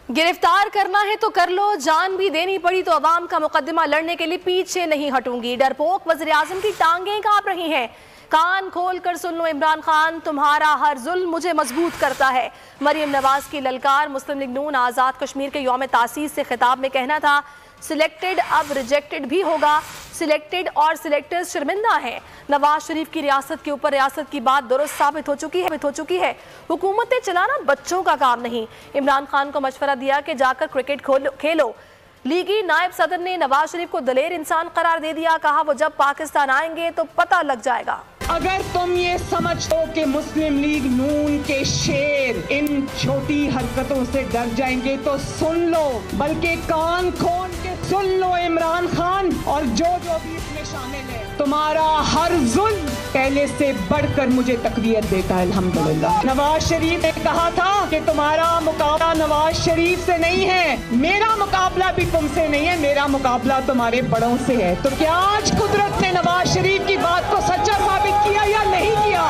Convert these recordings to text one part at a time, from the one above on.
गिरफ्तार करना है तो कर लो, जान भी देनी पड़ी तो अवाम का मुकदमा लड़ने के लिए पीछे नहीं हटूंगी। डरपोक वज़ीर-ए-आज़म की टांगें कांप रही हैं। कान खोल कर सुन लो इमरान खान, तुम्हारा हर जुल्म मुझे मजबूत करता है। मरियम नवाज की ललकार। मुस्लिम लीग नून आज़ाद कश्मीर के यौम तासीस से खिताब में कहना था, सिलेक्टेड अब रिजेक्टेड भी होगा। सिलेक्टेड और सिलेक्टर्स शर्मिंदा हैं। नवाज शरीफ की रियासत के ऊपर रियासत की बात दुरुस्त साबित हो चुकी है। हुकूमतें चलाना बच्चों का काम नहीं। इमरान खान को मशवरा दिया कि जाकर क्रिकेट खेलो। लीगी नायब सदर ने नवाज शरीफ को दलेर इंसान करार दे दिया। कहा वो जब पाकिस्तान आएंगे तो पता लग जाएगा। अगर तुम ये समझते हो कि मुस्लिम लीग नून के शेर इन छोटी हरकतों से डर जाएंगे तो सुन लो, बल्कि कान खोल के सुन लो इमरान खान और जो भी इसमें शामिल है। तुम्हारा हर जुल्म पहले से बढ़कर मुझे तकवीयत देता है अल्हम्दुलिल्लाह। नवाज शरीफ ने कहा था कि तुम्हारा मुकाबला नवाज शरीफ से नहीं है, मेरा मुकाबला भी तुमसे नहीं है, मेरा मुकाबला तुम्हारे बड़ों से है। तो क्या आज कुदरत ने नवाज शरीफ की बात को सच्चा साबित किया या नहीं किया?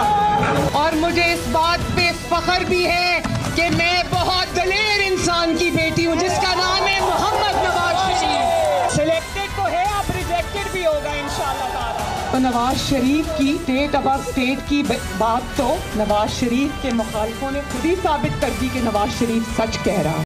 और मुझे इस बात पे फख्र भी है कि मैं बहुत दलेर इंसान की बेटी हूँ जिसका नाम है मोहम्मद नवाज शरीफ। सिलेक्टेड तो है, अब रिजेक्टेड भी होगा इंशाअल्लाह। तो नवाज शरीफ की स्टेट अब स्टेट की बात तो नवाज शरीफ के मुखालिफों ने खुद ही साबित कर दी कि नवाज शरीफ सच कह रहा है।